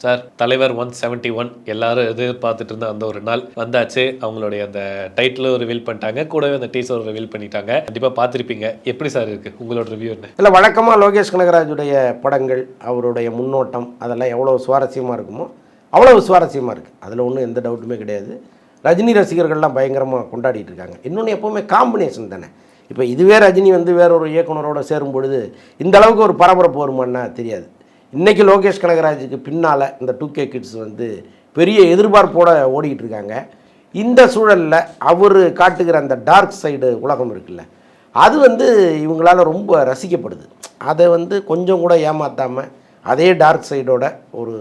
Sir தலைவர் 171 எல்லாரும் எதிர்பார்த்துட்டு இருந்த அந்த ஒரு நாள் வந்தாச்சு. அவங்களுடைய அந்த டைட்டிலும் ரிவீல் பண்ணிட்டாங்க, கூடவே அந்த டீசர் ரிவீல் பண்ணிட்டாங்க. கண்டிப்பாக பார்த்துருப்பீங்க. எப்படி சார் இருக்குது உங்களோட ரிவ்யூ என்ன? இல்லை, வழக்கமாக லோகேஷ் கனகராஜுடைய படங்கள், அவருடைய முன்னோட்டம் அதெல்லாம் எவ்வளோ சுவாரஸ்யமாக இருக்குமோ அவ்வளோ சுவாரஸ்யமாக இருக்குது. அதில் ஒன்றும் எந்த டவுட்டுமே கிடையாது. ரஜினி ரசிகர்கள்லாம் பயங்கரமாக கொண்டாடிட்டு இருக்காங்க. இன்னொன்று எப்போவுமே காம்பினேஷன் தானே. இப்போ இதுவே ரஜினி வந்து வேற ஒரு இயக்குனரோட சேரும் பொழுது இந்த அளவுக்கு ஒரு பரபரப்பு வருமானா தெரியாது. இன்றைக்கி லோகேஷ் கனகராஜுக்கு பின்னால் இந்த 2K கிட்ஸ் வந்து பெரிய எதிர்பார்ப்போடு ஓடிக்கிட்டு இருக்காங்க. இந்த சூழலில் அவர் காட்டுகிற அந்த டார்க் சைடு உலகம் இருக்குல்ல, அது வந்து இவங்களால் ரொம்ப ரசிக்கப்படுது. அதை வந்து கொஞ்சம் கூட ஏமாற்றாமல் அதே டார்க் சைடோட ஒரு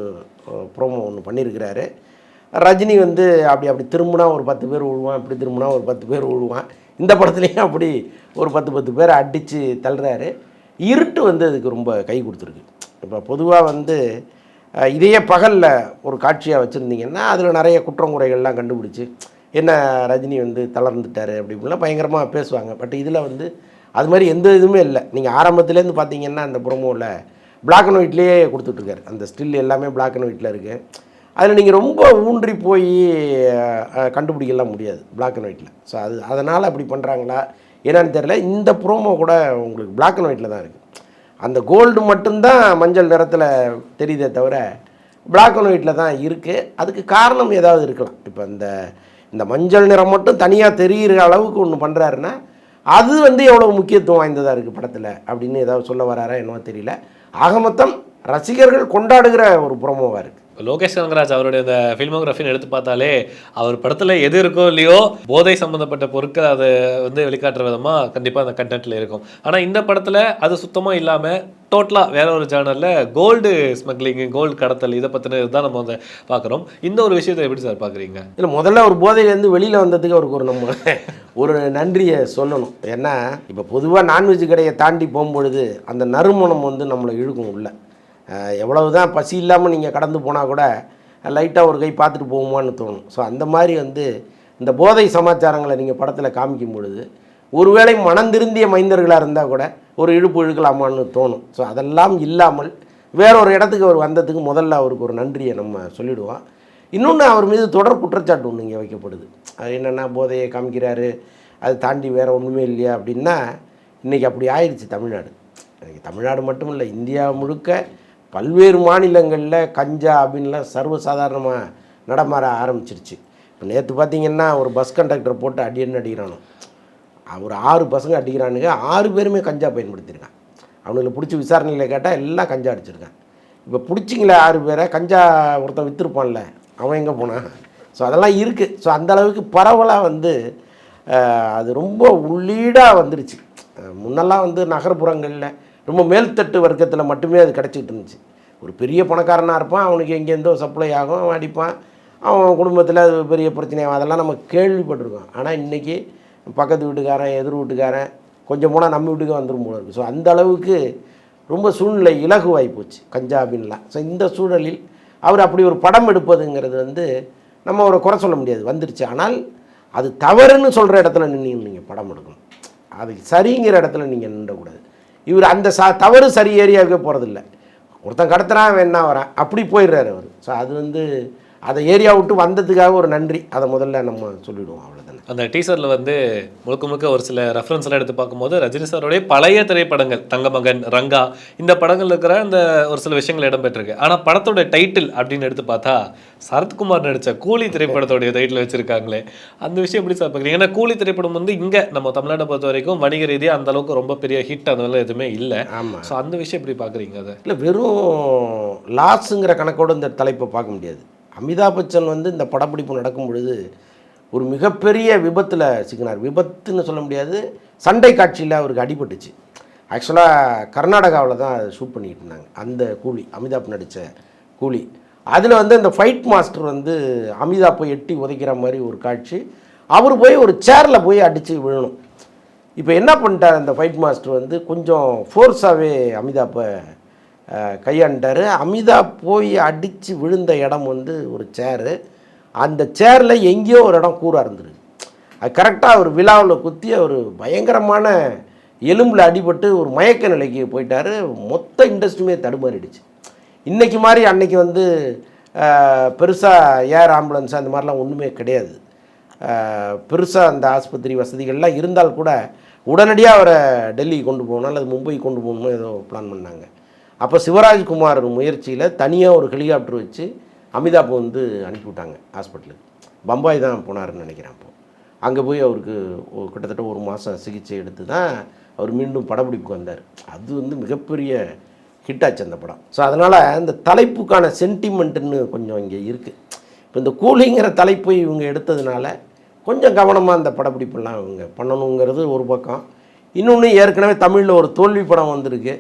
ப்ரோமோ ஒன்று பண்ணியிருக்கிறாரு. ரஜினி வந்து அப்படி திரும்பினா ஒரு 10 பேர் விழுவான், இப்படி திரும்பினா ஒரு 10 பேர் விழுவான். இந்த படத்துலேயும் அப்படி ஒரு 10 பேரை அடித்து தள்ளுறாரு. இருட்டு வந்து அதுக்கு ரொம்ப கை கொடுத்துருக்கு. இப்போ பொதுவாக வந்து இதையே பகலில் ஒரு காட்சியாக வச்சுருந்தீங்கன்னா அதில் நிறைய குற்றங்குறைகள்லாம் கண்டுபிடிச்சி என்ன ரஜினி வந்து தளர்ந்துட்டார் அப்படி இப்படிலாம் பயங்கரமாக பேசுவாங்க. பட் இதில் வந்து அது மாதிரி எந்த இதுவுமே இல்லை. நீங்கள் ஆரம்பத்துலேருந்து பார்த்தீங்கன்னா அந்த ப்ரோமோவில் பிளாக் அண்ட் ஒயிட்லேயே கொடுத்துட்ருக்காரு. அந்த ஸ்டில் எல்லாமே பிளாக் அண்ட் ஒயிட்டில் இருக்குது. அதில் நீங்கள் ரொம்ப ஊன்றி போய் கண்டுபிடிக்கலாம் முடியாது பிளாக் அண்ட் ஒயிட்டில். ஸோ அதனால் அப்படி பண்ணுறாங்களா என்னன்னு தெரியல. இந்த ப்ரோமோ கூட உங்களுக்கு பிளாக் அண்ட் ஒயிட்டில் தான் இருக்குது. அந்த கோல்டு மட்டும்தான் மஞ்சள் நிறத்தில் தெரியுதே தவிர பிளாக் அண்ட் ஒயிட்டில் தான் இருக்குது. அதுக்கு காரணம் ஏதாவது இருக்கலாம். இப்போ இந்த மஞ்சள் நிறம் மட்டும் தனியாக தெரிகிற அளவுக்கு ஒன்று பண்ணுறாருன்னா அது வந்து எவ்வளோ முக்கியத்துவம் வாய்ந்ததாக இருக்குது படத்தில் அப்படின்னு ஏதாவது சொல்ல வராரா என்னவோ தெரியல. ஆக மொத்தம் ரசிகர்கள் கொண்டாடுகிற ஒரு ப்ரோமோவாக இருக்குது. லோகேஷ் கனகராஜ் அவருடைய அந்த ஃபில்மோகிராஃபின்னு எடுத்து பார்த்தாலே அவர் படத்தில் எது இருக்கோ இல்லையோ போதை சம்மந்தப்பட்ட பொருட்கள் அதை வந்து வெளிக்காட்டுற விதமாக கண்டிப்பாக அந்த கண்டென்ட்டில் இருக்கும். ஆனால் இந்த படத்தில் அது சுத்தமாக இல்லாமல் டோட்டலாக வேற ஒரு ஜேர்னலில் கோல்டு ஸ்மக்லிங்கு, கோல்டு கடத்தல் இதை பற்றின இதுதான் நம்ம வந்து பார்க்குறோம். இந்த ஒரு விஷயத்தை எப்படி சார் பார்க்குறீங்க? இல்லை, முதல்ல ஒரு போதையிலேருந்து வெளியில் வந்ததுக்கு அவருக்கு நம்ம ஒரு நன்றியை சொல்லணும். ஏன்னா இப்போ பொதுவாக நான்வெஜ் கடையை தாண்டி போகும்பொழுது அந்த நறுமணம் வந்து நம்மளை இழுக்கும் உள்ள. எவ்வளவு தான் பசி இல்லாமல் நீங்கள் கடந்து போனால் கூட லைட்டாக ஒரு கை பார்த்துட்டு போகுமான்னு தோணும். ஸோ அந்த மாதிரி வந்து இந்த போதை சமாச்சாரங்களை நீங்கள் படத்தில் காமிக்கும் பொழுது ஒருவேளை மனந்திருந்திய மைந்தர்களாக இருந்தால் கூட ஒரு இழுப்பு இழுக்கலாமான்னு தோணும். ஸோ அதெல்லாம் இல்லாமல் வேற ஒரு இடத்துக்கு அவர் வந்ததுக்கு முதல்ல அவருக்கு ஒரு நன்றியை நம்ம சொல்லிவிடுவோம். இன்னொன்று, அவர் மீது தொடர் குற்றச்சாட்டு ஒன்று இங்கே வைக்கப்படுது. அது என்னென்னா போதையை காமிக்கிறாரு, அது தாண்டி வேறு ஒன்றுமே இல்லையா அப்படின்னா இன்றைக்கி அப்படி ஆயிடுச்சு தமிழ்நாடு. தமிழ்நாடு மட்டும் இல்லை, இந்தியா முழுக்க பல்வேறு மாநிலங்களில் கஞ்சா அப்படின்லாம் சர்வசாதாரணமாக நடமாற ஆரம்பிச்சிருச்சு. இப்போ நேற்று பார்த்திங்கன்னா ஒரு பஸ் கண்டக்டரை போட்டு அடிக்கிறானோ, ஒரு 6 பசங்க அடிக்கிறானுங்க. 6 பேருமே கஞ்சா பயன்படுத்தியிருக்கான். அவனுங்களை பிடிச்சி விசாரணையில் கேட்டால் எல்லாம் கஞ்சா அடிச்சிருக்கான். இப்போ பிடிச்சிங்களே 6 பேரை, கஞ்சா ஒருத்தன் விற்றுருப்பான்ல, அவன் எங்கே போனான்? ஸோ அதெல்லாம் இருக்குது. ஸோ அந்தளவுக்கு பரவலாக வந்து அது ரொம்ப உள்ளீடாக வந்துருச்சு. முன்னெல்லாம் வந்து நகர்ப்புறங்களில் ரொம்ப மேல்தட்டு வர்க்கத்தில் மட்டுமே அது கிடச்சிக்கிட்டு இருந்துச்சு. ஒரு பெரிய பணக்காரனாக இருப்பான், அவனுக்கு எங்கேருந்தோ சப்ளை ஆகும், அவன் அடிப்பான், அவன் குடும்பத்தில் அது பெரிய பிரச்சனையாகும். அதெல்லாம் நம்ம கேள்விப்பட்டிருக்கோம். ஆனால் இன்றைக்கி பக்கத்து வீட்டுக்காரன், எதிர் வீட்டுக்காரன், கொஞ்சம் போனால் நம்ம வீட்டுக்கு வந்துடும் போல இருக்குது. ஸோ அந்த அளவுக்கு ரொம்ப சூழ்நிலை இலகுவாகி போச்சு கஞ்சா அப்படின்லாம். ஸோ இந்த சூழலில் அவர் அப்படி ஒரு படம் எடுப்பதுங்கிறது வந்து நம்ம அவரை குறை சொல்ல முடியாது, வந்துருச்சு. ஆனால் அது தவறுன்னு சொல்கிற இடத்துல நின்று நீங்கள் படம் எடுக்கணும். அது சரிங்கிற இடத்துல நீங்கள் நின்றக்கூடாது. இவர் அந்த தவறு சரி ஏரியாவுக்கே போகிறதில்ல. ஒருத்தன் கடத்துறான், வேணா வரான், அப்படி போயிடுறாரு அவர். ஸோ அது வந்து அதை ஏரியா விட்டு வந்ததுக்காக ஒரு நன்றி, அதை முதல்ல நம்ம சொல்லிவிடுவோம். அவ்வளோதானே. அந்த டீசரில் வந்து முழுக்க ஒரு சில ரெஃபரன்ஸ்லாம் எடுத்து பார்க்கும்போது ரஜினி சாரோடைய பழைய திரைப்படங்கள், தங்கமகன், ரங்கா, இந்த படங்கள் இருக்கிற அந்த ஒரு சில விஷயங்கள் இடம்பெற்றிருக்கு. ஆனால் படத்தோட டைட்டில் அப்படின்னு எடுத்து பார்த்தா சரத்குமார் நடித்த கூலி திரைப்படத்தோடைய டைட்டில் வச்சுருக்காங்களே, அந்த விஷயம் எப்படி சார் பார்க்குறீங்க? ஏன்னா கூலி திரைப்படம் வந்து இங்கே நம்ம தமிழ்நாட்டை பொறுத்த வரைக்கும் வணிக ரீதியாக அந்த அளவுக்கு ரொம்ப பெரிய ஹிட் அந்த மாதிரி எதுவுமே இல்லை. ஆமாம். ஸோ அந்த விஷயம் எப்படி பார்க்குறீங்க? அதை இல்லை, வெறும் லாஸுங்கிற கணக்கோடு இந்த தலைப்பை பார்க்க முடியாது. அமிதாப் பச்சன் வந்து இந்த படப்பிடிப்பு நடக்கும் பொழுது ஒரு மிகப்பெரிய விபத்தில் சிக்கினார். விபத்துன்னு சொல்ல முடியாது, சண்டை காட்சியில் அவருக்கு அடிபட்டுச்சு. ஆக்சுவலாக கர்நாடகாவில் தான் அதை ஷூட் பண்ணிக்கிட்டு இருந்தாங்க. அந்த கூலி, அமிதாப் நடித்த கூலி, அதில் வந்து இந்த ஃபைட் மாஸ்டர் வந்து அமிதாப்பை எட்டி உதைக்கிற மாதிரி ஒரு காட்சி. அவர் போய் ஒரு சேரில் போய் அடித்து விழணும். இப்போ என்ன பண்ணிட்டார் அந்த ஃபைட் மாஸ்டர் வந்து கொஞ்சம் ஃபோர்ஸாகவே அமிதாப்பை கையாண்டார். அமிதாப் போய் அடித்து விழுந்த இடம் வந்து ஒரு சேரு. அந்த சேரில் எங்கேயோ ஒரு இடம் கூறாக இருந்துருக்கு. அது கரெக்டாக ஒரு விழாவில் குத்தி ஒரு பயங்கரமான எலும்பில் அடிபட்டு ஒரு மயக்க நிலைக்கு போயிட்டார். மொத்த இண்டஸ்ட்ரியுமே தடுமாறிடுச்சு. இன்றைக்கி மாதிரி அன்னைக்கு வந்து பெருசாக ஏர் ஆம்புலன்ஸ் அந்த மாதிரிலாம் ஒன்றுமே கிடையாது. பெருசாக அந்த ஆஸ்பத்திரி வசதிகள்லாம் இருந்தால் கூட உடனடியாக அவரை டெல்லி கொண்டு போகணும் அல்லது மும்பை கொண்டு போகணுமோ ஏதோ பிளான் பண்ணாங்க. அப்போ சிவராஜ்குமார் முயற்சியில் தனியாக ஒரு ஹெலிகாப்டர் வச்சு அமிதாப் வந்து அனுப்பிவிட்டாங்க ஹாஸ்பிட்டலுக்கு. பம்பாய் தான் போனாருன்னு நினைக்கிறேன். அப்போது அங்கே போய் அவருக்கு கிட்டத்தட்ட 1 மாதம் சிகிச்சை எடுத்து தான் அவர் மீண்டும் படப்பிடிப்புக்கு வந்தார். அது வந்து மிகப்பெரிய ஹிட் ஆச்சு அந்த படம். ஸோ அதனால் இந்த தலைப்புக்கான சென்டிமெண்ட்டுன்னு கொஞ்சம் இங்கே இருக்குது. இப்போ இந்த கூலிங்கிற தலைப்பை இவங்க எடுத்ததுனால கொஞ்சம் கவனமாக அந்த படப்பிடிப்பெல்லாம் இவங்க பண்ணணுங்கிறது ஒரு பக்கம். இன்னொன்று, ஏற்கனவே தமிழில் ஒரு தோல்வி படம் வந்திருக்கு.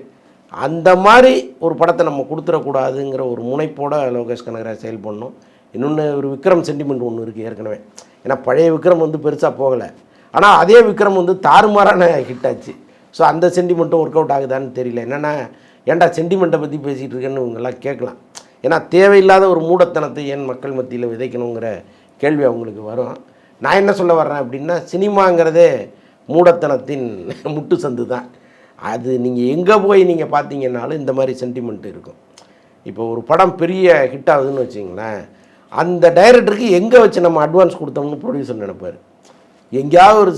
அந்த மாதிரி ஒரு படத்தை நம்ம கொடுத்துடக்கூடாதுங்கிற ஒரு முனைப்போடு லோகேஷ் கனகராஜ் செயல்படணும். இன்னொன்று, ஒரு விக்ரம் சென்டிமெண்ட் ஒன்று இருக்குது ஏற்கனவே. ஏன்னா பழைய விக்ரம் வந்து பெருசாக போகலை, ஆனால் அதே விக்ரம் வந்து தாறுமாறான ஹிட் ஆச்சு. ஸோ அந்த சென்டிமெண்ட்டும் ஒர்க் அவுட் ஆகுதான்னு தெரியல. என்னென்னா, ஏன்டா சென்டிமெண்ட்டை பற்றி பேசிகிட்டு இருக்கேன்னு இவங்கெல்லாம் கேட்கலாம். ஏன்னா தேவையில்லாத ஒரு மூடத்தனத்தை ஏன் மக்கள் மத்தியில் விதைக்கணுங்கிற கேள்வி அவங்களுக்கு வரும். நான் என்ன சொல்ல வர்றேன் அப்படின்னா, சினிமாங்கிறதே மூடத்தனத்தின் முட்டு சந்து தான். அது நீங்கள் எங்கே போய் நீங்கள் பார்த்தீங்கன்னாலும் இந்த மாதிரி சென்டிமெண்ட் இருக்கும். இப்போ ஒரு படம் பெரிய ஹிட் ஆகுதுன்னு வச்சிங்களேன், அந்த டைரக்டருக்கு எங்கே வச்சு நம்ம அட்வான்ஸ் கொடுத்தோம்னு ப்ரொடியூசர் நினைப்பார். எங்கேயாவது ஒரு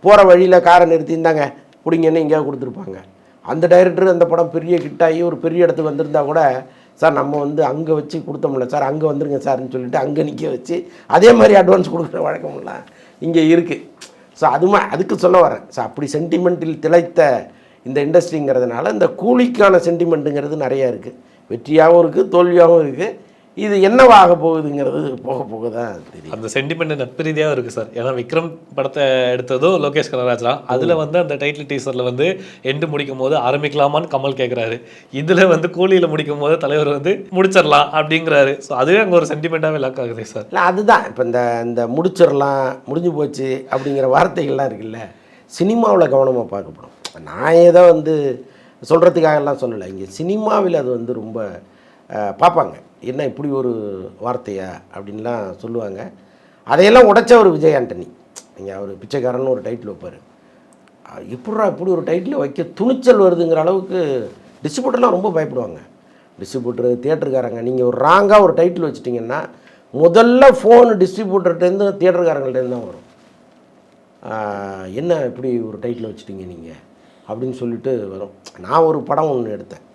போகிற வழியில் காரை நிறுத்தியிருந்தாங்க பிடிங்கன்னு எங்கேயாவது கொடுத்துருப்பாங்க. அந்த டைரக்டர் அந்த படம் பெரிய ஹிட் ஆகி ஒரு பெரிய இடத்துக்கு வந்திருந்தால் கூட, சார் நம்ம வந்து அங்கே வச்சு கொடுத்தோம்ல சார், அங்கே வந்துருங்க சார்ன்னு சொல்லிவிட்டு அங்கே நிற்க வச்சு அதே மாதிரி அட்வான்ஸ் கொடுக்குற வழக்கமெல்லாம் இங்கே இருக்குது. ஸோ அதுக்கு சொல்ல வரேன். ஸோ அப்படி சென்டிமெண்ட்டில் திளைத்த இந்த இண்டஸ்ட்ரிங்கிறதுனால இந்த கூலிக்கான சென்டிமெண்ட்டுங்கிறது நிறையா இருக்குது. வெற்றியாகவும் இருக்குது, தோல்வியாகவும் இருக்குது. இது என்னவாக போகுதுங்கிறது போக போக தான் தெரியும். அந்த சென்டிமெண்ட் நட்பு ரீதியாகவும் இருக்குது சார். ஏன்னா விக்ரம் படத்தை எடுத்ததும் லோகேஷ் கனகராஜ் தான். அதில் வந்து அந்த டைட்டில் டீசரில் வந்து எண்டு முடிக்கும் போது ஆரம்பிக்கலாமான்னு கமல் கேட்குறாரு. இதில் வந்து கூலியில் முடிக்கும் போது தலைவர் வந்து முடிச்சிடலாம் அப்படிங்கிறாரு. ஸோ அதுவே அங்கே ஒரு சென்டிமெண்ட்டாகவே லாக் ஆகுது சார். இல்லை, அதுதான் இப்போ இந்த முடிச்சிடலாம், முடிஞ்சு போச்சு அப்படிங்கிற வார்த்தைகள்லாம் இருக்குல்ல, சினிமாவில் கவனமாக பார்க்கப்படும். நான் ஏதோ வந்து சொல்கிறதுக்காகலாம் சொல்லலை. இங்கே சினிமாவில் அது வந்து ரொம்ப பார்ப்பாங்க. என்ன இப்படி ஒரு வார்த்தையா அப்படின்லாம் சொல்லுவாங்க. அதையெல்லாம் உடைச்ச ஒரு விஜய் ஆண்டனி. நீங்கள் அவர் பிச்சைக்காரன்னு ஒரு டைட்டில் வைப்பார். எப்படா இப்படி ஒரு டைட்டில் வைக்க துணிச்சல் வருதுங்கிற அளவுக்கு டிஸ்ட்ரிபியூட்டர்லாம் ரொம்ப பயப்படுவாங்க. டிஸ்ட்ரிபியூட்டரு, தியேட்டருக்காரங்க. நீங்கள் ஒரு ராங்காக ஒரு டைட்டில் வச்சிட்டிங்கன்னா முதல்ல ஃபோன் டிஸ்ட்ரிபியூட்டர்கிட்டேருந்து தியேட்டருக்காரங்கள்டேருந்து தான் வரும். என்ன இப்படி ஒரு டைட்டில் வச்சுட்டிங்க நீங்கள் அப்படின்னு சொல்லிட்டு வரும். நான் ஒரு படம் ஒன்று எடுத்தேன்.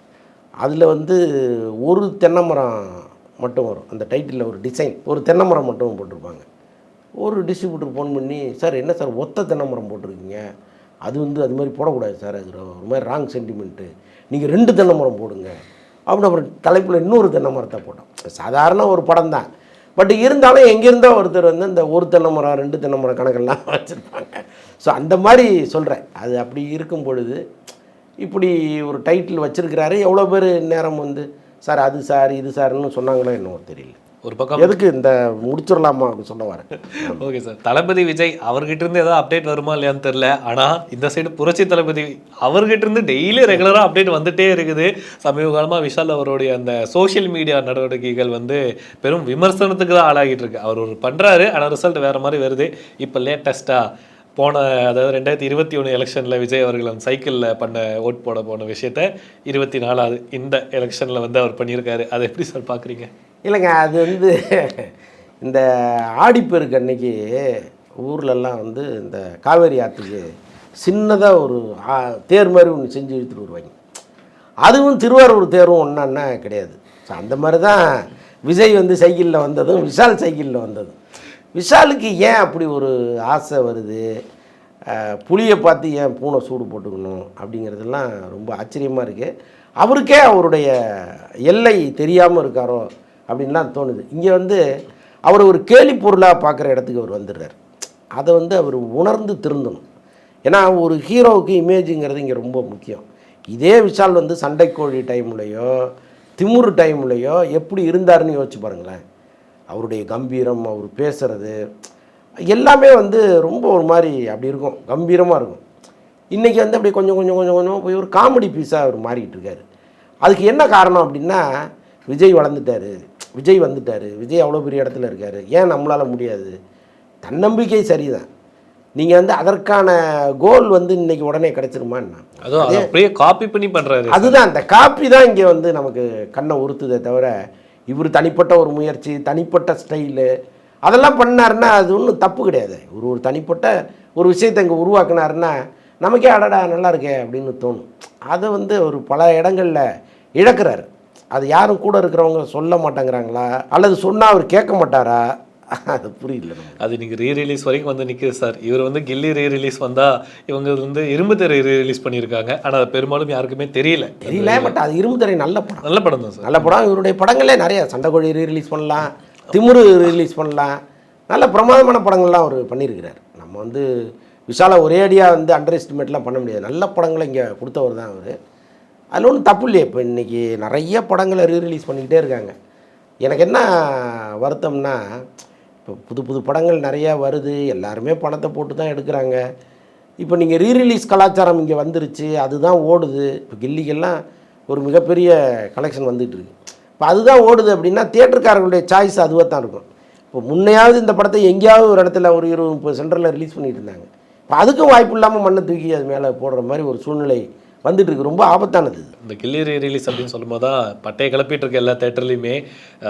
அதில் வந்து ஒரு தென்னை மரம் மட்டும் வரும். அந்த டைட்டிலில் ஒரு டிசைன், ஒரு தென்னை மரம் மட்டும் போட்டிருப்பாங்க. ஒரு டிஸ்ட்ரிபியூட்டர் ஃபோன் பண்ணி, சார் என்ன சார் ஒத்த தென்னை மரம் போட்டிருக்கீங்க, அது வந்து அது மாதிரி போடக்கூடாது சார், அது ஒரு மாதிரி ராங் சென்டிமெண்ட்டு, நீங்கள் 2 தென்னை மரம் போடுங்க அப்படின்னு அப்புறம் தலைப்பில் இன்னொரு தென்னை மரத்தை போட்டோம். சாதாரண ஒரு படம் தான். பட் இருந்தாலும் எங்கேருந்தோ ஒருத்தர் வந்து இந்த ஒரு தென்னை மரம் 2 தென்னை மரம் கணக்கெல்லாம் வச்சுருப்பாங்க. ஸோ அந்த மாதிரி சொல்கிறேன். அது அப்படி இருக்கும் பொழுது இப்படி ஒரு டைட்டில் வச்சுருக்கிறாரு. எவ்வளோ பேர் நேரம் வந்து சார் அது சார் இது சார்னு சொன்னாங்களோ என்னவோ தெரியல. ஒரு பக்கம் எதுக்கு இந்த முடிச்சிடலாமா சொல்ல வரேன். ஓகே சார், தளபதி விஜய் அவர்கிட்ட இருந்து ஏதாவது அப்டேட் வருமா இல்லையான்னு தெரியல. ஆனால் இந்த சைடு புரட்சி தளபதி அவர்கிட்ட இருந்து டெய்லி ரெகுலராக அப்டேட் வந்துட்டே இருக்குது. சமீப காலமாக விஷால் அவருடைய அந்த சோஷியல் மீடியா நடவடிக்கைகள் வந்து பெரும் விமர்சனத்துக்கு தான் ஆளாகிட்டு இருக்கு. அவர் ஒரு பண்ணுறாரு, ஆனால் ரிசல்ட் வேறு மாதிரி வருது. இப்போ லேட்டஸ்ட்டாக அதாவது 2021 எலெக்ஷனில் விஜய் அவர்கள் அந்த சைக்கிளில் பண்ண ஓட் போட போன விஷயத்த 24வது இந்த எலெக்ஷனில் வந்து அவர் பண்ணியிருக்காரு. அதை எப்படி சார் பார்க்குறீங்க? இல்லைங்க, அது வந்து இந்த ஆடிப்பெருக்கு அன்னைக்கு ஊர்லெல்லாம் வந்து இந்த காவேரி ஆற்றுக்கு சின்னதாக ஒரு தேர் மாதிரி ஒன்று செஞ்சு இழுத்துட்டு வருவாங்க. அதுவும் திருவாரூர் தேரும் ஒன்றான்னா கிடையாது. ஸோ அந்த மாதிரி தான் விஜய் வந்து சைக்கிளில் வந்ததும் விஷால் சைக்கிளில் வந்ததும். விஷாலுக்கு ஏன் அப்படி ஒரு ஆசை வருது, புளியை பார்த்து ஏன் பூனை சூடு போட்டுக்கணும் அப்படிங்கிறதெல்லாம் ரொம்ப ஆச்சரியமாக இருக்குது. அவருக்கே அவருடைய எல்லை தெரியாமல் இருக்காரோ அப்படின்லாம் தோணுது. இங்கே வந்து அவர் ஒரு கேலி பொருளாக பார்க்குற இடத்துக்கு அவர் வந்துடுறார். அதை வந்து அவர் உணர்ந்து திருந்தணும். ஏன்னா ஒரு ஹீரோவுக்கு இமேஜுங்கிறது இங்கே ரொம்ப முக்கியம். இதே விஷால் வந்து சண்டைக்கோழி டைம்லையோ திமுரு டைம்லையோ எப்படி இருந்தாருன்னு யோசிச்சு பாருங்களேன். அவருடைய கம்பீரம், அவர் பேசுகிறது எல்லாமே வந்து ரொம்ப ஒரு மாதிரி அப்படி இருக்கும், கம்பீரமாக இருக்கும். இன்றைக்கி வந்து அப்படி கொஞ்சம் கொஞ்சம் கொஞ்சம் கொஞ்சம் போய் ஒரு காமெடி பீஸாக அவர் மாறிக்கிட்டு இருக்கார். அதுக்கு என்ன காரணம் அப்படின்னா, விஜய் வளர்ந்துட்டார், விஜய் வந்துட்டார், விஜய் அவ்வளோ பெரிய இடத்துல இருக்கார், ஏன் நம்மளால் முடியாது? தன்னம்பிக்கை சரிதான். நீங்கள் வந்து அதற்கான கோல் வந்து இன்னைக்கு உடனே கிடைச்சிருமா என்ன? அதுவும் அதை அப்படியே காப்பி பண்ணி பண்றாரு. அதுதான் அந்த காப்பி தான் இங்கே வந்து நமக்கு கண்ணை உறுத்துதே தவிர, இவர் தனிப்பட்ட ஒரு முயற்சி, தனிப்பட்ட ஸ்டைலு அதெல்லாம் பண்ணாருன்னா அது ஒன்றும் தப்பு கிடையாது. ஒரு தனிப்பட்ட ஒரு விஷயத்தை இங்கே உருவாக்குனாருன்னா நமக்கே அடடா நல்லா இருக்கே அப்படின்னு தோணும். அதை வந்து ஒரு பல இடங்களில் இழக்கிறாரு. அது யாரும் கூட இருக்கிறவங்க சொல்ல மாட்டேங்கிறாங்களா, அல்லது சொன்னால் அவர் கேட்க மாட்டாரா, அது புரியல. அது நீங்கள் ரீ ரிலீஸ் வரைக்கும் வந்து நிற்குது சார். இவர் வந்து கில்லி ரீ ரிலீஸ் வந்தால் இவங்க வந்து இரும்பு திரை ரீ ரிலீஸ் பண்ணியிருக்காங்க. ஆனால் அது பெரும்பாலும் யாருக்குமே தெரியல. பட் அது இரும்பு திரை நல்ல படம். நல்ல படம் தான் சார். நல்ல படம். இவருடைய படங்களே நிறைய சண்டைக்கோழி ரிலீஸ் பண்ணலாம், திமுரு ரிலீஸ் பண்ணலாம், நல்ல பிரமாதமான படங்கள்லாம் அவர் பண்ணியிருக்கிறார். நம்ம வந்து விஷாலை ஒரே அடியாக வந்து அண்டர் எஸ்டிமேட்லாம் பண்ண முடியாது. நல்ல படங்களை இங்கே கொடுத்தவர் தான் அவர். அதில் ஒன்றும் தப்பு இல்லையே. இப்போ இன்றைக்கி நிறைய படங்களை ரீரிலீஸ் பண்ணிக்கிட்டே இருக்காங்க. எனக்கு என்ன வருத்தம்னா, இப்போ புது புது படங்கள் நிறையா வருது, எல்லாருமே பணத்தை போட்டு தான் எடுக்கிறாங்க. இப்போ நீங்கள் ரீரிலீஸ் கலாச்சாரம் இங்கே வந்துருச்சு, அதுதான் ஓடுது. இப்போ கில்லிக்கெல்லாம் ஒரு மிகப்பெரிய கலெக்ஷன் வந்துகிட்டு இருக்கு. இப்போ அதுதான் ஓடுது அப்படின்னா தியேட்டருக்காரர்களுடைய சாய்ஸ் அதுவாக தான் இருக்கும். இப்போ முன்னையாவது இந்த படத்தை எங்கேயாவது ஒரு இடத்துல ஒரு 20-30 சென்டரில் ரிலீஸ் பண்ணிட்டு இருந்தாங்க. இப்போ அதுக்கும் வாய்ப்பு இல்லாமல் மண்ணை தூக்கி அது மேலே போடுற மாதிரி ஒரு சூழ்நிலை வந்துட்டு இருக்கு. ரொம்ப ஆபத்தானது. இந்த கில்லி ரீ ரிலீஸ் அப்படின்னு சொல்லும்போது தான் பட்டையை கிளப்பிட்டு இருக்க எல்லா தேட்டர்லையுமே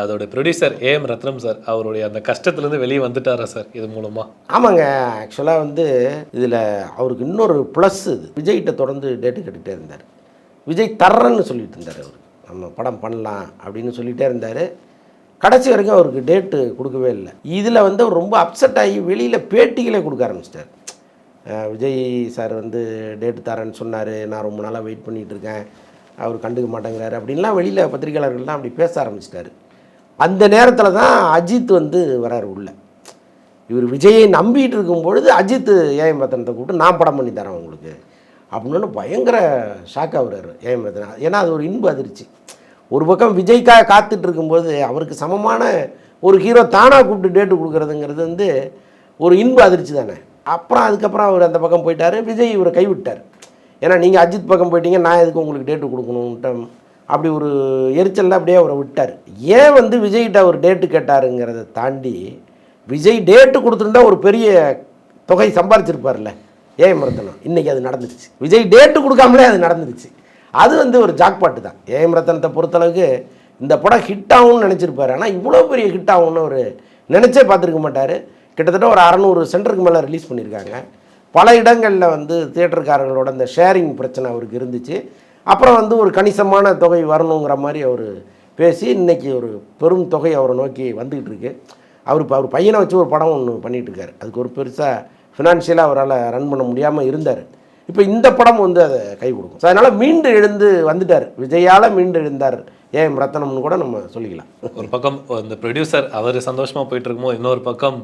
அதோட ப்ரொடியூசர் ஏஎம் ரத்னம் சார் அவருடைய அந்த கஷ்டத்துலேருந்து வெளியே வந்துட்டாரா சார் இது மூலமாக? ஆமாங்க. ஆக்சுவலாக வந்து இதில் அவருக்கு இன்னொரு ப்ளஸ் இது, விஜய்கிட்ட தொடர்ந்து டேட்டு கேட்டுகிட்டே இருந்தார். விஜய் தர்றன்னு சொல்லிட்டு இருந்தார். அவர் நம்ம படம் பண்ணலாம் அப்படின்னு சொல்லிகிட்டே இருந்தார். கடைசி வரைக்கும் அவருக்கு டேட்டு கொடுக்கவே இல்லை. இதில் வந்து அவர் ரொம்ப அப்செட் ஆகி வெளியில் பேட்டிகளே கொடுக்க ஆரம்பிச்சிட்டார். விஜய் சார் வந்து டேட்டு தரேன்னு சொன்னார், நான் ரொம்ப நாளாக வெயிட் பண்ணிகிட்டு இருக்கேன், அவர் கண்டுக்க மாட்டேங்கிறாரு அப்படின்லாம் வெளியில் பத்திரிகையாளர்கள்லாம் அப்படி பேச ஆரம்பிச்சிட்டாரு. அந்த நேரத்தில் தான் அஜித் வந்து வராரு உள்ள. இவர் விஜயை நம்பிட்டு இருக்கும் பொழுது அஜித் ஏஎம் ரத்னத்தை கூப்பிட்டு நான் படம் பண்ணி தரேன் உங்களுக்கு அப்படின்னு பயங்கர ஷாக் ஆகுறாரு ஏஎம் ரத்னா. ஏன்னா அது ஒரு இன்பு அதிர்ச்சி. ஒரு பக்கம் விஜய்க்காக காத்துட்டு இருக்கும்போது அவருக்கு சமமான ஒரு ஹீரோ தானாக கூப்பிட்டு டேட்டு கொடுக்குறதுங்கிறது வந்து ஒரு இன்பு அதிர்ச்சி தானே. அப்புறம் அதுக்கப்புறம் அவர் அந்த பக்கம் போயிட்டார். விஜய் இவரை கைவிட்டார். ஏன்னா நீங்கள் அஜித் பக்கம் போயிட்டீங்க, நான் எதுக்கு உங்களுக்கு டேட்டு கொடுக்கணுன்ட்டு அப்படி ஒரு எரிச்சலில் அப்படியே அவரை விட்டார். ஏன் வந்து விஜய்கிட்ட அவர் டேட்டு கேட்டாருங்கிறத தாண்டி விஜய் டேட்டு கொடுத்துருந்தா ஒரு பெரிய தொகை சம்பாரிச்சிருப்பார்ல ஏஎம் ரத்னம். இன்றைக்கி அது நடந்துருச்சு. விஜய் டேட்டு கொடுக்காமலே அது நடந்துருச்சு. அது வந்து ஒரு ஜாக்பாட்டு தான். ஏஎம் ரத்னத்தை பொறுத்தளவுக்கு இந்த படம் ஹிட் ஆகும்னு நினச்சிருப்பார். ஆனால் இவ்வளோ பெரிய ஹிட் ஆகும்னு அவர் நினச்சே பார்த்துருக்க மாட்டார். கிட்டத்தட்ட ஒரு 600 சென்டருக்கு மேலே ரிலீஸ் பண்ணியிருக்காங்க. பல இடங்களில் வந்து தியேட்டருக்காரர்களோட இந்த ஷேரிங் பிரச்சனை அவருக்கு இருந்துச்சு. அப்புறம் வந்து ஒரு கணிசமான தொகை வரணுங்கிற மாதிரி அவர் பேசி இன்றைக்கி ஒரு பெரும் தொகை அவரை நோக்கி வந்துக்கிட்டு இருக்கு. அவர் பையனை வச்சு ஒரு படம் ஒன்று பண்ணிகிட்ருக்காரு. அதுக்கு ஒரு பெருசாக ஃபினான்ஷியலாக அவரால் ரன் பண்ண முடியாமல் இருந்தார். இப்போ இந்த படம் வந்து அதை கை கொடுக்கும். ஸோ அதனால் மீண்டு எழுந்து வந்துட்டார். விஜயால் மீண்டு எழுந்தார் ஏஎம் ரத்னம்னு கூட நம்ம சொல்லிக்கலாம். ஒரு பக்கம் இந்த ப்ரொடியூசர் அவர் சந்தோஷமாக போயிட்டு இருக்கும்போது இன்னொரு பக்கம்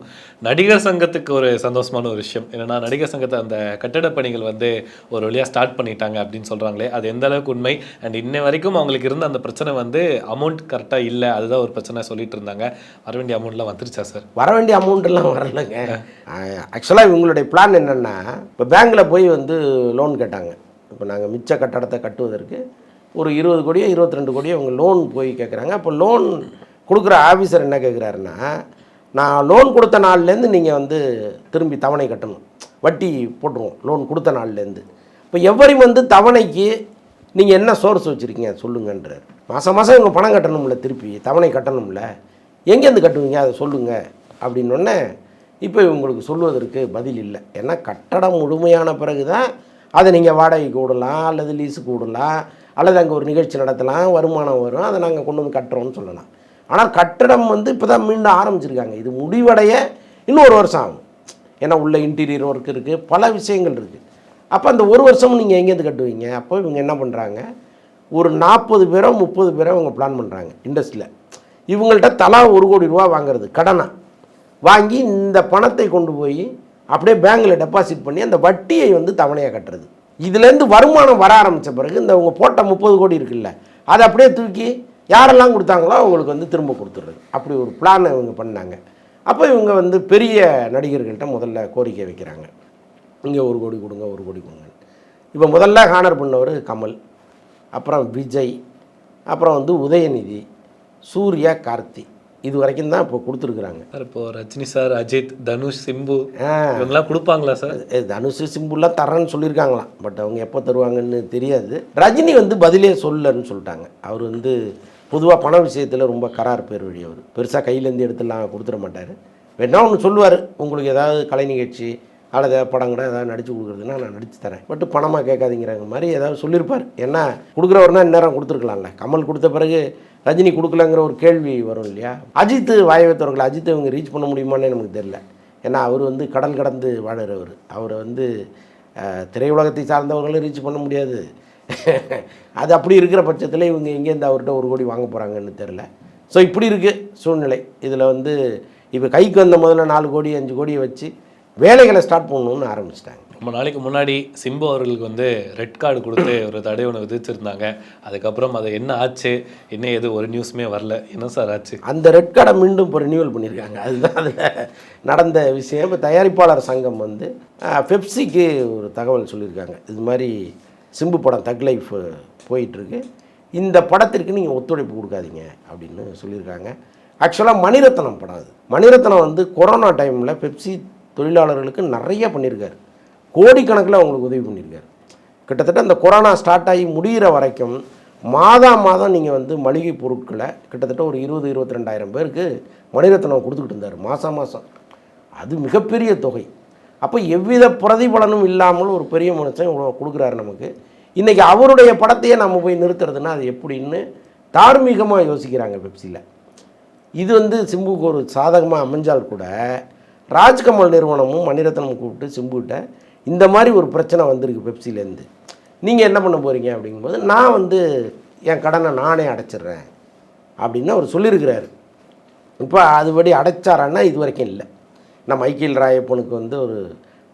நடிகர் சங்கத்துக்கு ஒரு சந்தோஷமான ஒரு விஷயம் என்னென்னா, நடிகர் சங்கத்தை அந்த கட்டட பணிகள் வந்து ஒரு வழியாக ஸ்டார்ட் பண்ணிட்டாங்க அப்படின்னு சொல்கிறாங்களே, அது எந்த அளவுக்கு உண்மை? அண்ட் இன்ன வரைக்கும் அவங்களுக்கு இருந்த அந்த பிரச்சனை வந்து அமௌண்ட் கரெக்டாக இல்லை, அதுதான் ஒரு பிரச்சனை சொல்லிட்டு இருந்தாங்க. வர வேண்டிய அமௌண்ட்லாம் வந்துருச்சா சார்? வர வேண்டிய அமௌண்ட்டெல்லாம் வரலைங்க. ஆக்சுவலாக இவங்களுடைய பிளான் என்னென்னா, இப்போ பேங்க்கில் போய் வந்து லோன் கேட்டாங்க. இப்போ நாங்கள் மிச்ச கட்டடத்தை கட்டுவதற்கு ஒரு 20 கோடியோ 22 கோடியோ அவங்க லோன் போய் கேட்குறாங்க. அப்போ லோன் கொடுக்குற ஆஃபீஸர் என்ன கேட்குறாருன்னா, நான் லோன் கொடுத்த நாள்லேருந்து நீங்கள் வந்து திரும்பி தவணை கட்டணும், வட்டி போட்டுருவோம் லோன் கொடுத்த நாள்லேருந்து. இப்போ எவரி வந்து தவணைக்கு நீங்கள் என்ன சோர்ஸ் வச்சுருக்கீங்க சொல்லுங்கன்றார். மாதம் மாதம் இவங்க பணம் கட்டணும்ல, திருப்பி தவணை கட்டணும்ல, எங்கேருந்து கட்டுவீங்க அதை சொல்லுங்கள் அப்படின்னொன்னே இப்போ இவங்களுக்கு சொல்வதற்கு பதில் இல்லை. ஏன்னா கட்டடம் முழுமையான பிறகு தான் அதை நீங்கள் வாடகைக்கு விடலாம், அல்லது லீஸுக்கு விடலாம், அல்லது அங்கே ஒரு நிகழ்ச்சி நடத்தலாம், வருமானம் வரும், அதை நாங்கள் கொண்டு வந்து கட்டுறோம்னு சொல்லலாம். ஆனால் கட்டடம் வந்து இப்போ தான் மீண்டும் ஆரம்பிச்சிருக்காங்க. இது முடிவடைய இன்னும் 1 வருஷம் ஆகும். ஏன்னா உள்ள இன்டீரியர் ஒர்க் இருக்குது, பல விஷயங்கள் இருக்குது. அப்போ அந்த 1 வருஷமும் நீங்கள் எங்கேருந்து கட்டுவீங்க? அப்போ இவங்க என்ன பண்ணுறாங்க, ஒரு 40 பேரோ 30 பேரோ இவங்க பிளான் பண்ணுறாங்க இண்டஸ்ட்ரியில். இவங்கள்ட்ட தலா 1 கோடி ரூபா வாங்குறது கடனாக வாங்கி இந்த பணத்தை கொண்டு போய் அப்படியே பேங்கில் டெபாசிட் பண்ணி அந்த வட்டியை வந்து தவணையாக கட்டுறது. இதுலேருந்து வருமானம் வர ஆரம்பித்த பிறகு இந்த அவங்க போட்ட 30 கோடி இருக்குல்ல, அதை அப்படியே தூக்கி யாரெல்லாம் கொடுத்தாங்களோ அவங்களுக்கு வந்து திரும்ப கொடுத்துட்றது. அப்படி ஒரு பிளானை இவங்க பண்ணாங்க. அப்போ இவங்க வந்து பெரிய நடிகர்கள்ட்ட முதல்ல கோரிக்கை வைக்கிறாங்க, இங்கே 1 கோடி கொடுங்க 1 கோடி கொடுங்க. இப்போ முதல்ல ஹானர் பண்ணவர் கமல், அப்புறம் விஜய், அப்புறம் வந்து உதயநிதி, சூர்யா, கார்த்தி, இது வரைக்கும் தான் இப்போ கொடுத்துருக்குறாங்க. சார் இப்போ ரஜினி சார், அஜித், தனுஷ், சிம்பு இவங்கெல்லாம் கொடுப்பாங்களா சார்? தனுஷ் சிம்புலாம் தரேன்னு சொல்லியிருக்காங்களாம். பட் அவங்க எப்போ தருவாங்கன்னு தெரியாது. ரஜினி வந்து பதிலே சொல்லன்னு சொல்லிட்டாங்க. அவர் வந்து பொதுவாக பண விஷயத்தில் ரொம்ப கரார் பேர் வழி. அவர் பெருசாக கையிலேருந்து எடுத்துலாம் கொடுத்துட மாட்டார். வேணா ஒன்று சொல்லுவார், உங்களுக்கு ஏதாவது கலை நிகழ்ச்சி அல்லது படம் கூட ஏதாவது நடித்து கொடுக்குறதுன்னா நான் நடித்து தரேன், பட் பணமாக கேட்காதீங்கிறாங்க மாதிரி ஏதாவது சொல்லியிருப்பார். ஏன்னா கொடுக்குறவர்னா இந்நேரம் கொடுத்துருக்கலாம்ல. கமல் கொடுத்த பிறகு ரஜினி கொடுக்கலங்கிற ஒரு கேள்வி வரும் இல்லையா? அஜித் வாய்வத்தவர்கள் அஜித்தை இவங்க ரீச் பண்ண முடியுமான்னு நமக்கு தெரியல. ஏன்னா அவர் வந்து கடல் கடந்து வாழறவர். அவரை வந்து திரையுலகத்தை சார்ந்தவர்களும் ரீச் பண்ண முடியாது. அது அப்படி இருக்கிற பட்சத்தில் இவங்க எங்கேருந்து அவர்கிட்ட 1 கோடி வாங்க போகிறாங்கன்னு தெரில. ஸோ இப்படி இருக்குது சூழ்நிலை. இதில் வந்து இப்போ கைக்கு வந்த முதல்ல 4 கோடி 5 கோடியை வச்சு வேலைகளை ஸ்டார்ட் பண்ணணும்னு ஆரம்பிச்சிட்டாங்க. ரொம்ப நாளைக்கு முன்னாடி சிம்பு அவர்களுக்கு வந்து ரெட் கார்டு கொடுத்து ஒரு தடை ஒன்று விதிச்சிருந்தாங்க. அதுக்கப்புறம் அது என்ன ஆச்சு, என்ன ஏது ஒரு நியூஸுமே வரல. என்ன சார் ஆச்சு? அந்த ரெட் கார்டை மீண்டும் இப்போ ரினியூவல் பண்ணியிருக்காங்க. அதுதான் அதில் நடந்த விஷயம். இப்போ தயாரிப்பாளர் சங்கம் வந்து பெப்சிக்கு ஒரு தகவல் சொல்லியிருக்காங்க. இது மாதிரி சிம்பு படம் தக் லைஃப் போயிட்டுருக்கு, இந்த படத்திற்கு நீங்கள் ஒத்துழைப்பு கொடுக்காதீங்க அப்படின்னு சொல்லியிருக்காங்க. ஆக்சுவலாக மணிரத்னம் படம் அது. மணிரத்னம் வந்து கொரோனா டைமில் பெப்சி தொழிலாளர்களுக்கு நிறைய பண்ணியிருக்காரு. கோடிக்கணக்கில் அவங்களுக்கு உதவி பண்ணியிருக்காரு. கிட்டத்தட்ட அந்த கொரோனா ஸ்டார்ட் ஆகி முடிகிற வரைக்கும் மாதம் நீங்கள் வந்து மளிகை பொருட்களை கிட்டத்தட்ட ஒரு 20-22 பேருக்கு மணிரத்னம் கொடுத்துக்கிட்டு இருந்தார் மாதம். அது மிகப்பெரிய தொகை. அப்போ எவ்வித பிரதிபலனும் இல்லாமல் ஒரு பெரிய மனுஷன் இவ்வளோ கொடுக்குறாரு நமக்கு. இன்றைக்கி அவருடைய படத்தையே நம்ம போய் நிறுத்துறதுன்னா அது எப்படின்னு தார்மீகமாக யோசிக்கிறாங்க பெப்சியில். இது வந்து சிம்புக்கு ஒரு சாதகமாக அமைஞ்சால் கூட ராஜ்கமல் நிறுவனமும் மணிரத்னம் கூப்பிட்டு சிம்புகிட்ட இந்த மாதிரி ஒரு பிரச்சனை வந்திருக்கு பெப்சிலேருந்து, நீங்கள் என்ன பண்ண போகிறீங்க அப்படிங்கும்போது நான் வந்து என் கடனை நானே அடைச்சிட்றேன் அப்படின்னு அவர் சொல்லியிருக்கிறாரு. இப்போ அதுபடி அடைச்சாரான்னா இது வரைக்கும் இல்லை. நான் மைக்கேல் ராயப்பனுக்கு வந்து ஒரு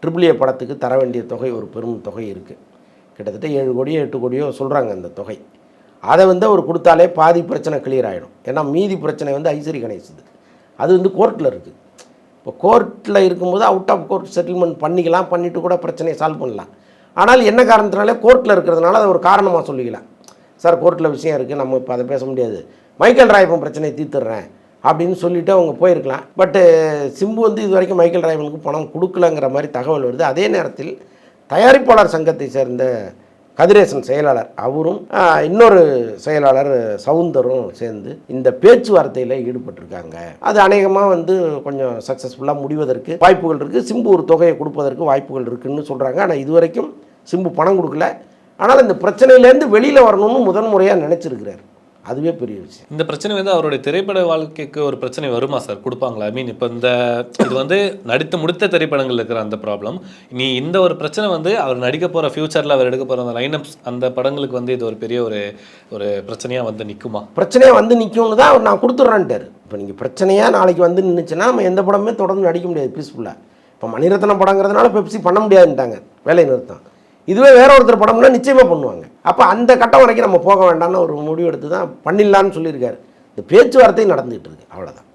AAA படத்துக்கு தர வேண்டிய தொகை ஒரு பெரும் தொகை இருக்குது. கிட்டத்தட்ட 7 கோடியோ 8 கோடியோ சொல்கிறாங்க அந்த தொகை. அதை வந்து அவர் கொடுத்தாலே பாதி பிரச்சனை கிளியர் ஆகிடும். ஏன்னா மீதி பிரச்சனை வந்து ஐசரி கணேசுது. அது வந்து கோர்ட்டில் இருக்குது. இப்போ கோர்ட்டில் இருக்கும்போது அவுட் ஆஃப் கோர்ட் செட்டில்மெண்ட் பண்ணிக்கலாம், பண்ணிவிட்டு கூட பிரச்சனையை சால்வ் பண்ணலாம். ஆனால் என்ன காரணத்தினாலே கோர்ட்டில் இருக்கிறதுனால அதை ஒரு காரணமாக சொல்லிக்கலாம். சார் கோர்ட்டில் விஷயம் இருக்குது, நம்ம இப்போ அதை பேச முடியாது, மைக்கேல் ராயப்பன் பிரச்சனையை தீர்த்துடுறேன் அப்படின்னு சொல்லிவிட்டு அவங்க போயிருக்கலாம். பட்டு சிம்பு வந்து இது வரைக்கும் மைக்கேல் ராயப்பனுக்கு பணம் கொடுக்கலங்கிற மாதிரி தகவல் வருது. அதே நேரத்தில் தயாரிப்பாளர் சங்கத்தை சேர்ந்த கதிரேசன் செயலாளர், அவரும் இன்னொரு செயலாளர் சவுந்தரும் சேர்ந்து இந்த பேச்சுவார்த்தையில் ஈடுபட்டிருக்காங்க. அது அநேகமாக வந்து கொஞ்சம் சக்ஸஸ்ஃபுல்லாக முடிவதற்கு வாய்ப்புகள் இருக்குது. சிம்பு ஒரு தொகையை கொடுப்பதற்கு வாய்ப்புகள் இருக்குதுன்னு சொல்கிறாங்க. ஆனால் இது வரைக்கும் சிம்பு பணம் கொடுக்கல. ஆனால் இந்த பிரச்சனையிலேருந்து வெளியில் வரணும்னு முதன்முறையாக நினச்சிருக்கிறார். அதுவே பெரிய விஷயம். இந்த பிரச்சனை வந்து அவருடைய திரைப்பட வாழ்க்கைக்கு ஒரு பிரச்சனை வருமா சார்? கொடுப்பாங்களா? ஐ மீன் இப்போ இது வந்து நடித்து முடித்த திரைப்படங்கள் இருக்கிற அந்த ப்ராப்ளம், நீ இந்த ஒரு பிரச்சனை வந்து அவர் நடிக்க போகிற ஃபியூச்சரில் அவர் எடுக்க போகிற அந்த லைனப்ஸ் அந்த படங்களுக்கு வந்து இது ஒரு பெரிய ஒரு பிரச்சனையாக வந்து நிற்குமா? பிரச்சனையாக வந்து நிற்கும்னு தான் அவர் நான் கொடுத்துட்றேன்ட்டார். இப்போ நீங்கள் பிரச்சனையாக நாளைக்கு வந்து நின்றுச்சுன்னா நம்ம எந்த படமே தொடர்ந்து நடிக்க முடியாது பீஸ்ஃபுல்லாக. இப்போ மணிரத்னம் படங்கிறதுனால பெப்சி பண்ண முடியாதுன்ட்டாங்க, வேலை நிறுத்தம். இதுவே வேற ஒருத்தர் படம்னா நிச்சயமாக பண்ணுவாங்க. அப்போ அந்த கட்டம் வரைக்கும் நம்ம போக வேண்டாம்னு ஒரு முடிவு எடுத்து தான் பண்ணிடலான்னு சொல்லியிருக்காரு. இந்த பேச்சுவார்த்தை நடந்துகிட்டு இருக்கு, அவ்வளோதான்.